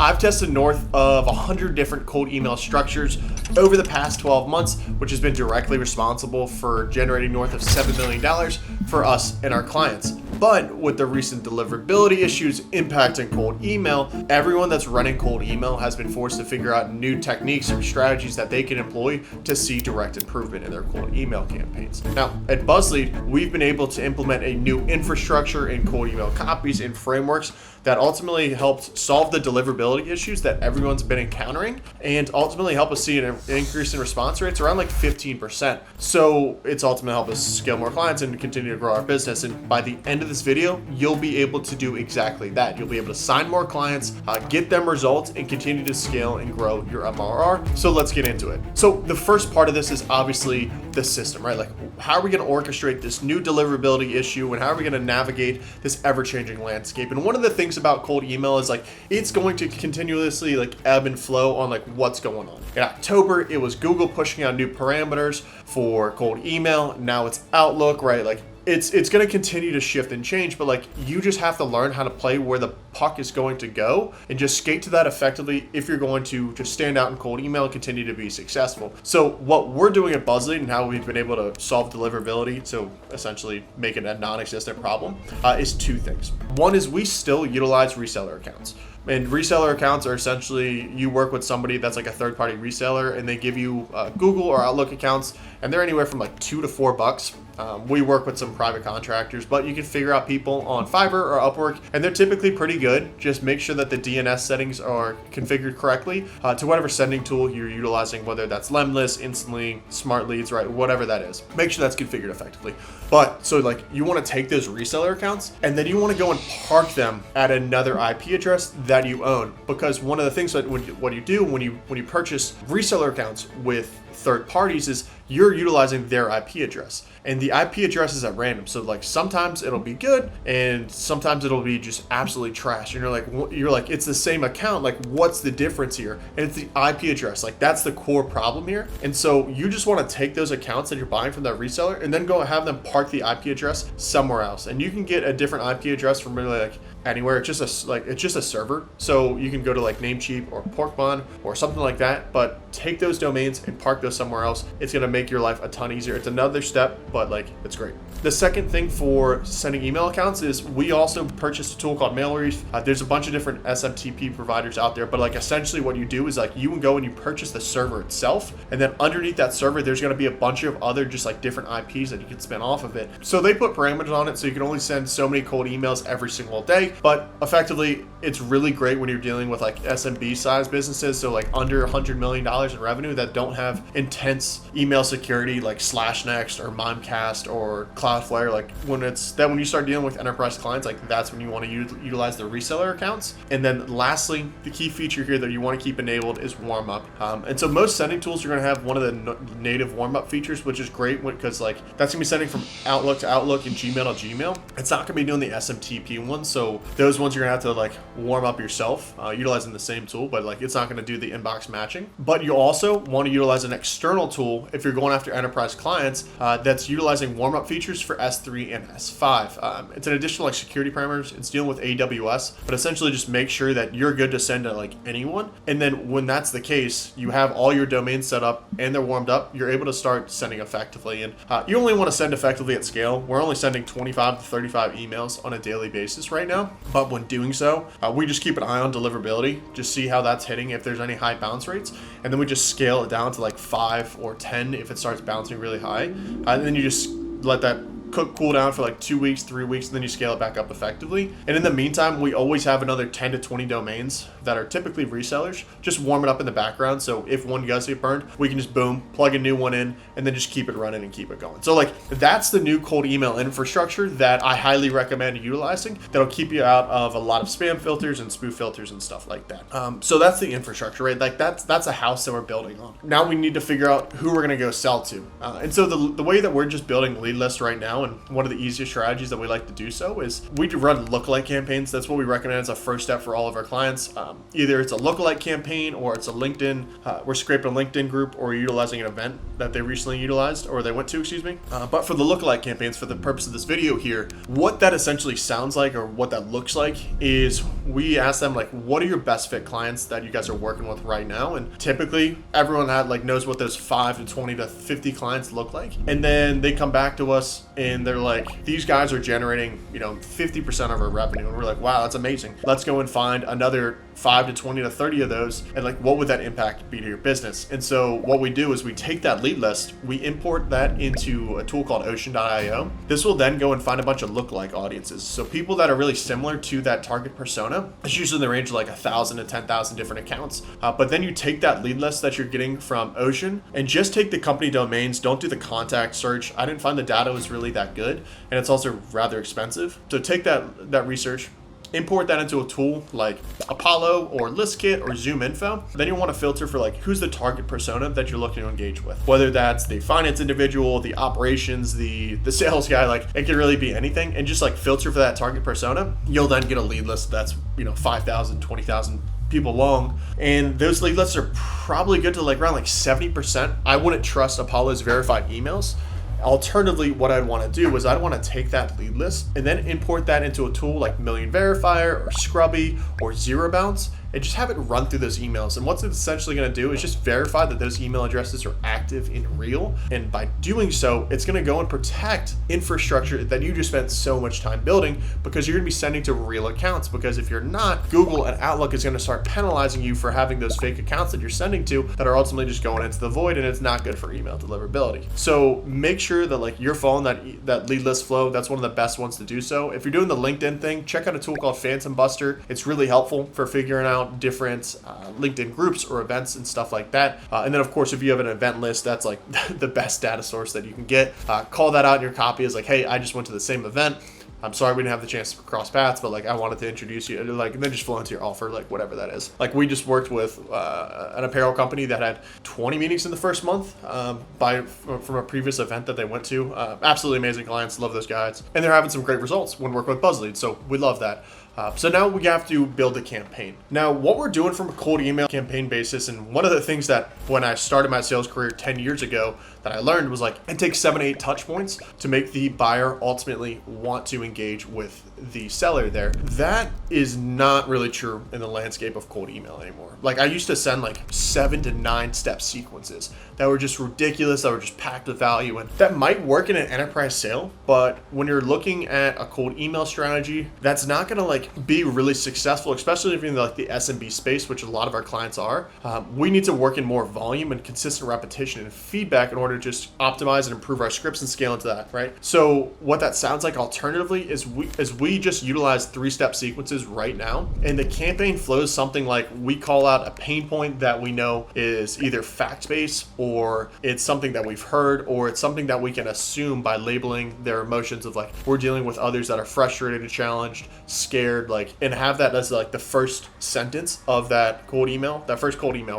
I've tested north of 100 different cold email structures over the past 12 months, which has been directly responsible for generating north of $7 million for us and our clients. But with the recent deliverability issues impacting cold email, everyone that's running cold email has been forced to figure out new techniques or strategies that they can employ to see direct improvement in their cold email campaigns. Now, at BuzzLead, we've been able to implement a new infrastructure in cold email copies and frameworks that ultimately helped solve the deliverability issues that everyone's been encountering and ultimately help us see an increase in response rates around like 15%. So it's ultimately helped us scale more clients and continue to grow our business. And by the end of this video, you'll be able to do exactly that. You'll be able to sign more clients, get them results, and continue to scale and grow your MRR. So let's get into it. So the first part of this is obviously the system, right? Like, how are we going to orchestrate this new deliverability issue, and how are we going to navigate this ever-changing landscape? And one of the things about cold email is like it's going to continuously like ebb and flow on like what's going on. In October, it was Google pushing out new parameters for cold email. Now it's Outlook, right? Like it's going to continue to shift and change, but like you just have to learn how to play where the puck is going to go and just skate to that effectively if you're going to just stand out in cold email and continue to be successful. So what we're doing at BuzzLead and how we've been able to solve deliverability, so essentially make it a non-existent problem, is two things. One is we still utilize reseller accounts. And reseller accounts are essentially you work with somebody that's like a third-party reseller, and they give you Google or Outlook accounts, and they're anywhere from like $2 to $4. We work with some private contractors, but you can figure out people on Fiverr or Upwork, and they're typically pretty good. Just make sure that the DNS settings are configured correctly to whatever sending tool you're utilizing, whether that's Lemlist, Instantly, Smart Leads, right? Whatever that is. Make sure that's configured effectively. But so like you want to take those reseller accounts and then you want to go and park them at another IP address that you own, because one of the things that what you do when you purchase reseller accounts with third parties is you're utilizing their IP address, and the IP address is at random. So like sometimes it'll be good and sometimes it'll be just absolutely trash, and you're like it's the same account, like what's the difference here? And it's the IP address. Like that's the core problem here. And so you just want to take those accounts that you're buying from that reseller and then go and have them park the IP address somewhere else, and you can get a different IP address from really like anywhere. It's just a server, so you can go to like Namecheap or Porkbun or something like that, but take those domains and park those somewhere else. It's going to make your life a ton easier. It's another step, but like it's great. The second thing for sending email accounts is we also purchased a tool called MailReef. There's a bunch of different SMTP providers out there, but like essentially what you do is like you can go and you purchase the server itself, and then underneath that server there's going to be a bunch of other just like different IPs that you can spin off of it. So they put parameters on it, so you can only send so many cold emails every single day, but effectively it's really great when you're dealing with like SMB size businesses, so like under $100 million in revenue that don't have intense email security like SlashNext or Mimecast or Cloudflare. Like when you start dealing with enterprise clients, like that's when you want to utilize the reseller accounts. And then lastly, the key feature here that you want to keep enabled is Warmup. And so most sending tools are going to have one of the native Warmup features, which is great because like that's going to be sending from Outlook to Outlook and Gmail to Gmail. It's not going to be doing the SMTP ones, so those ones you're going to have to like warm up yourself utilizing the same tool, but like it's not going to do the inbox matching. But you also want to utilize an external tool if you're going after enterprise clients that's utilizing warm-up features for S3 and S5. It's an additional like security parameters. It's dealing with AWS, but essentially just make sure that you're good to send to like anyone. And then when that's the case, you have all your domains set up and they're warmed up, you're able to start sending effectively. And you only want to send effectively at scale. We're only sending 25 to 35 emails on a daily basis right now, but when doing so, we just keep an eye on deliverability, just see how that's hitting, if there's any high bounce rates, and then we just scale it down to like 5 or 10 if it starts bouncing really high, and then you just let that cool down for like 2 weeks, 3 weeks, and then you scale it back up effectively. And in the meantime, we always have another 10 to 20 domains that are typically resellers, just warm it up in the background. So if one does get burned, we can just boom, plug a new one in, and then just keep it running and keep it going. So like that's the new cold email infrastructure that I highly recommend utilizing. That'll keep you out of a lot of spam filters and spoof filters and stuff like that. So that's the infrastructure, right? Like that's a house that we're building on. Now we need to figure out who we're going to go sell to. And so the way that we're just building lead lists right now now, and one of the easiest strategies that we like to do so is we do run lookalike campaigns. That's what we recommend as a first step for all of our clients. Either it's a lookalike campaign or it's a LinkedIn, we're scraping a LinkedIn group or utilizing an event that they recently utilized or they went to, excuse me. But for the lookalike campaigns, for the purpose of this video here, what that essentially sounds like or what that looks like is we ask them like, what are your best fit clients that you guys are working with right now? And typically everyone knows what those 5 to 20 to 50 clients look like. And then they come back to us and they're like, these guys are generating, 50% of our revenue. And we're like, wow, that's amazing. Let's go and find another 5 to 20 to 30 of those. And like, what would that impact be to your business? And so what we do is we take that lead list, we import that into a tool called ocean.io. This will then go and find a bunch of lookalike audiences. So people that are really similar to that target persona. It's usually in the range of like 1,000 to 10,000 different accounts. But then you take that lead list that you're getting from Ocean and just take the company domains. Don't do the contact search. I didn't find the data was really that good, and it's also rather expensive. So take that research, import that into a tool like Apollo or ListKit or Zoom Info. Then you want to filter for like, who's the target persona that you're looking to engage with? Whether that's the finance individual, the operations, the sales guy, like it could really be anything, and just like filter for that target persona. You'll then get a lead list that's 5,000, 20,000 people long, and those lead lists are probably good to like around like 70%. I wouldn't trust Apollo's verified emails. Alternatively, what I'd want to do is I'd want to take that lead list and then import that into a tool like Million Verifier or Scrubby or Zero Bounce and just have it run through those emails. And what's it essentially going to do is just verify that those email addresses are active and real. And by doing so, it's going to go and protect infrastructure that you just spent so much time building, because you're going to be sending to real accounts. Because if you're not, Google and Outlook is going to start penalizing you for having those fake accounts that you're sending to that are ultimately just going into the void, and it's not good for email deliverability. So make sure that like you're following that lead list flow. That's one of the best ones to do so. If you're doing the LinkedIn thing, check out a tool called Phantom Buster. It's really helpful for figuring out different LinkedIn groups or events and stuff like that. And then of course, if you have an event list, that's like the best data source that you can get. Call that out in your copy as like, hey, I just went to the same event. I'm sorry we didn't have the chance to cross paths, but like I wanted to introduce you, like, and then just flow into your offer, like whatever that is. Like we just worked with an apparel company that had 20 meetings in the first month from a previous event that they went to. Absolutely amazing clients, love those guys, and they're having some great results when working with BuzzLead. So we love that. So now we have to build a campaign. Now, what we're doing from a cold email campaign basis, and one of the things that when I started my sales career 10 years ago that I learned was like, it takes 7 to 8 touch points to make the buyer ultimately want to engage with the seller there. That is not really true in the landscape of cold email anymore. Like I used to send like 7 to 9 step sequences that were just ridiculous, that were just packed with value, and that might work in an enterprise sale, but when you're looking at a cold email strategy, that's not gonna like be really successful, especially if you're in like the SMB space, which a lot of our clients are. We need to work in more volume and consistent repetition and feedback in order to just optimize and improve our scripts and scale into that, right? So what that sounds like alternatively is we just utilize 3-step sequences right now, and the campaign flows something like we call out a pain point that we know is either fact-based, or it's something that we've heard, or it's something that we can assume by labeling their emotions of like, we're dealing with others that are frustrated, challenged, scared, like, and have that as like the first sentence of that cold email,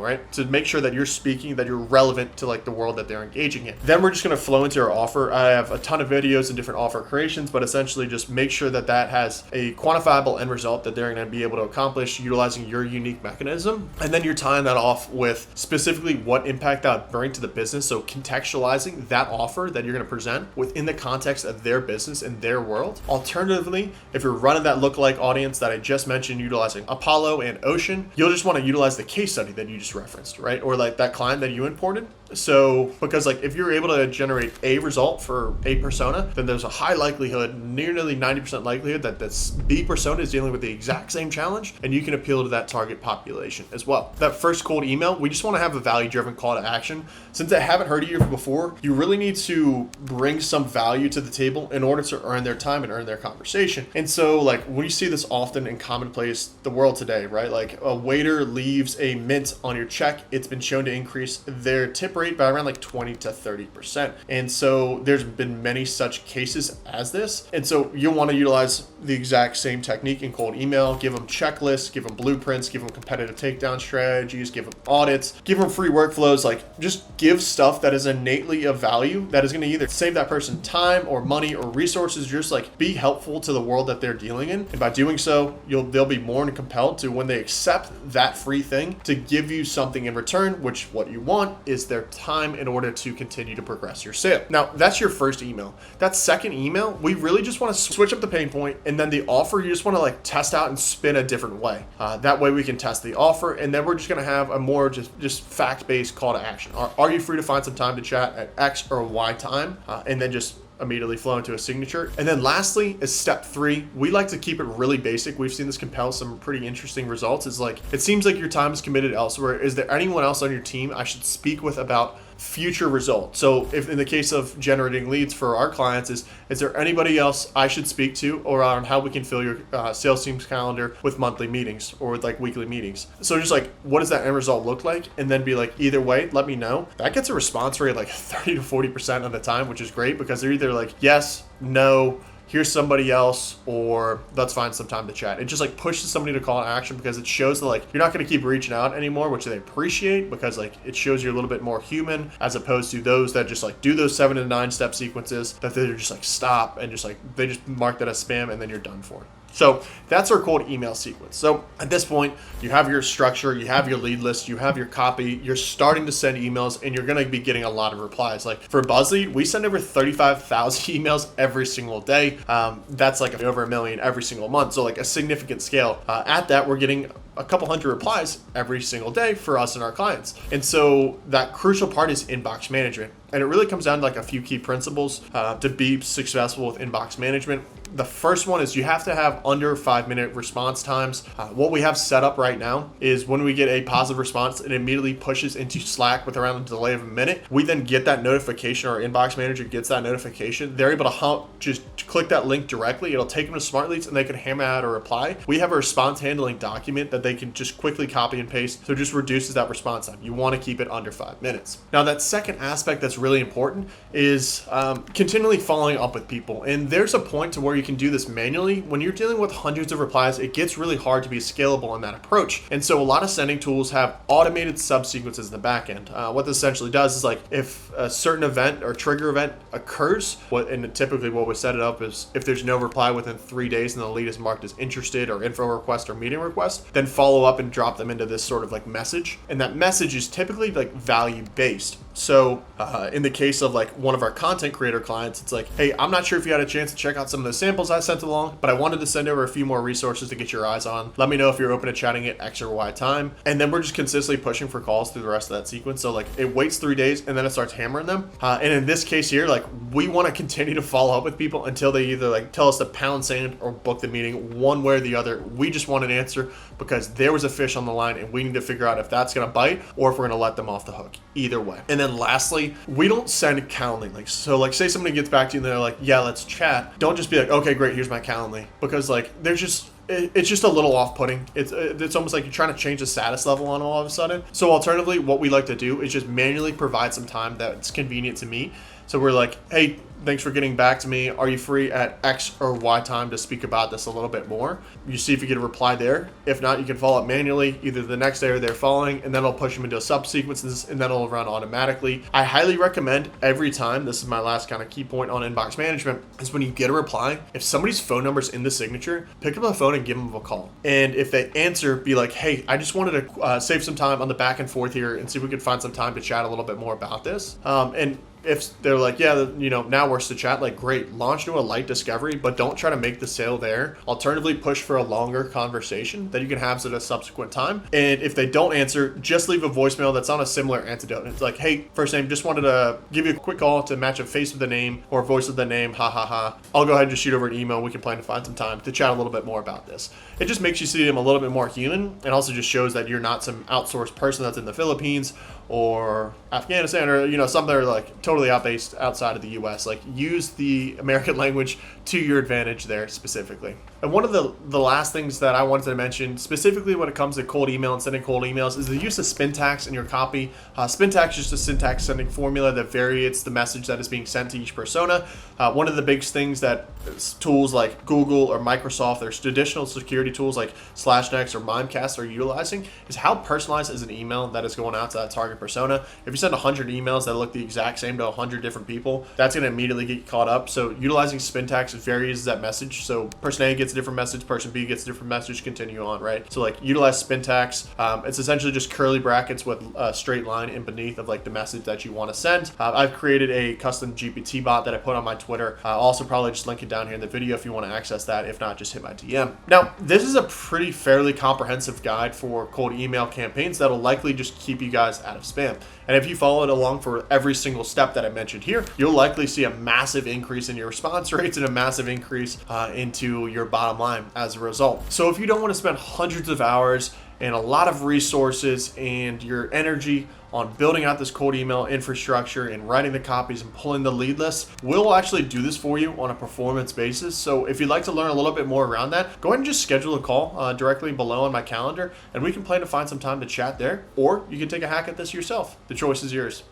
right? To make sure that you're speaking, that you're relevant to like the world that they're engaging in. Then we're just going to flow into our offer. I have a ton of videos and different offer creations, but essentially just make sure that that has a quantifiable end result that they're going to be able to accomplish utilizing your unique mechanism. And then you're tying that off with specifically what impact that would bring to the business. So contextualizing that offer that you're going to present within the context of their business and their world. Alternatively, if you're running that lookalike audience that I just mentioned, utilizing Apollo and Ocean, you'll just want to utilize the case study that you just referenced, right? Or like that client that you imported. So, because like if you're able to generate a result for a persona, then there's a high likelihood, nearly 90% likelihood that this B persona is dealing with the exact same challenge, and you can appeal to that target population as well. That first cold email, we just want to have a value-driven call to action. Since I haven't heard of you before, you really need to bring some value to the table in order to earn their time and earn their conversation. And so like when you see this often in commonplace the world today, right? Like a waiter leaves a mint on your check, it's been shown to increase their tip rate rate by around like 20 to 30%. And so there's been many such cases as this. And so you'll want to utilize the exact same technique in cold email. Give them checklists, give them blueprints, give them competitive takedown strategies, give them audits, give them free workflows. Like, just give stuff that is innately of value, that is going to either save that person time or money or resources, just like be helpful to the world that they're dealing in. And by doing so, they'll be more than compelled to, when they accept that free thing, to give you something in return, which what you want is their time in order to continue to progress your sale. Now, that's your first email. That second email, we really just want to switch up the pain point, and then the offer, you just want to like test out and spin a different way. That way we can test the offer, and then we're just going to have a more just fact-based call to action. Are you free to find some time to chat at X or Y time? And then just immediately flow into a signature. And then lastly is step 3. We like to keep it really basic. We've seen this compel some pretty interesting results. It's like, it seems like your time is committed elsewhere. Is there anyone else on your team I should speak with about future results? So if in the case of generating leads for our clients, is there anybody else I should speak to around how we can fill your sales team's calendar with monthly meetings or with like weekly meetings? So just like, what does that end result look like? And then be like, either way, let me know. That gets a response rate like 30 to 40% of the time, which is great, because they're either like, yes, no, here's somebody else, or let's find some time to chat. It just like pushes somebody to call to action, because it shows that like you're not going to keep reaching out anymore, which they appreciate, because like it shows you're a little bit more human, as opposed to those that just like do those 7 to 9 step sequences that they're just like stop and just like they just mark that as spam, and then you're done for. So that's our cold email sequence. So at this point, you have your structure, you have your lead list, you have your copy, you're starting to send emails, and you're going to be getting a lot of replies. Like for BuzzLead, we send over 35,000 emails every single day. That's like over 1 million every single month. So like a significant scale. At that, we're getting a couple hundred replies every single day for us and our clients. And so that crucial part is inbox management. And it really comes down to like a few key principles to be successful with inbox management. The first one is you have to have under 5-minute response times. What we have set up right now is when we get a positive response, it immediately pushes into Slack with around a delay of a minute. We then get that notification, or our inbox manager gets that notification. They're able to just click that link directly. It'll take them to Smart Leads, and they can hammer out a reply. We have a response handling document that they can just quickly copy and paste. So it just reduces that response time. You want to keep it under 5 minutes. Now, that second aspect that's really important is continually following up with people. And there's a point to where you can do this manually. When you're dealing with hundreds of replies, it gets really hard to be scalable in that approach. And so a lot of sending tools have automated subsequences in the back end. What this essentially does is like, if a certain event or trigger event occurs, and typically what we set it up is if there's no reply within 3 days and the lead is marked as interested or info request or meeting request, then follow up and drop them into this sort of like message. And that message is typically like value based. So in the case of like one of our content creator clients, it's like, hey, I'm not sure if you had a chance to check out some of the samples I sent along, but I wanted to send over a few more resources to get your eyes on. Let me know if you're open to chatting at X or Y time. And then we're just consistently pushing for calls through the rest of that sequence. So like it waits 3 days and then it starts hammering them. And in this case here, like we want to continue to follow up with people until they either like tell us to pound sand or book the meeting, one way or the other. We just want an answer, because there was a fish on the line and we need to figure out if that's going to bite or if we're going to let them off the hook. Either way. And then lastly, we don't send Calendly links. So like say somebody gets back to you and they're like, yeah, let's chat. Don't just be like, okay, great, here's my Calendly, because like it's just a little off-putting. It's almost like you're trying to change the status level on all of a sudden. So alternatively, what we like to do is just manually provide some time that's convenient to me. So we're like, hey, thanks for getting back to me. Are you free at X or Y time to speak about this a little bit more? You see if you get a reply there. If not, you can follow up manually either the next day or they're following, and then I'll push them into subsequences, and then it'll run automatically. I highly recommend every time, this is my last kind of key point on inbox management, is when you get a reply, if somebody's phone number's in the signature, pick up the phone and give them a call. And if they answer, be like, hey, I just wanted to save some time on the back and forth here and see if we could find some time to chat a little bit more about this. And if they're like, yeah, now we're to chat, like great, launch into a light discovery, but don't try to make the sale there. Alternatively, push for a longer conversation that you can have at a subsequent time. And if they don't answer, just leave a voicemail that's on a similar antidote. It's like, hey, first name, just wanted to give you a quick call to match a face with the name or voice with the name, ha ha ha. I'll go ahead and just shoot over an email. We can plan to find some time to chat a little bit more about this. It just makes you see them a little bit more human, and also just shows that you're not some outsourced person that's in the Philippines or Afghanistan or something they're like totally totally based outside of the US. Like, use the American language to your advantage there specifically. And one of the last things that I wanted to mention, specifically when it comes to cold email and sending cold emails, is the use of spin tags in your copy. Spin tags is just a syntax sending formula that varies the message that is being sent to each persona. One of the biggest things that tools like Google or Microsoft, there's additional security tools like /Next or Mimecast are utilizing, is how personalized is an email that is going out to that target persona. If you send 100 emails that look the exact same to 100 different people, that's going to immediately get caught up. So utilizing spin tags varies that message. So person A gets a different message, person B gets a different message, continue on, right? So like utilize spin tags. It's essentially just curly brackets with a straight line in beneath of like the message that you want to send. I've created a custom GPT bot that I put on my Twitter. I'll also probably just link it down here in the video if you want to access that. If not, just hit my DM. Now, this is a pretty fairly comprehensive guide for cold email campaigns that'll likely just keep you guys out of spam. And if you follow it along for every single step that I mentioned here, you'll likely see a massive increase in your response rates and a massive increase into your bottom line as a result. So if you don't want to spend hundreds of hours and a lot of resources and your energy on building out this cold email infrastructure and writing the copies and pulling the lead list, we'll actually do this for you on a performance basis. So if you'd like to learn a little bit more around that, go ahead and just schedule a call directly below on my calendar, and we can plan to find some time to chat there, or you can take a hack at this yourself. The choice is yours.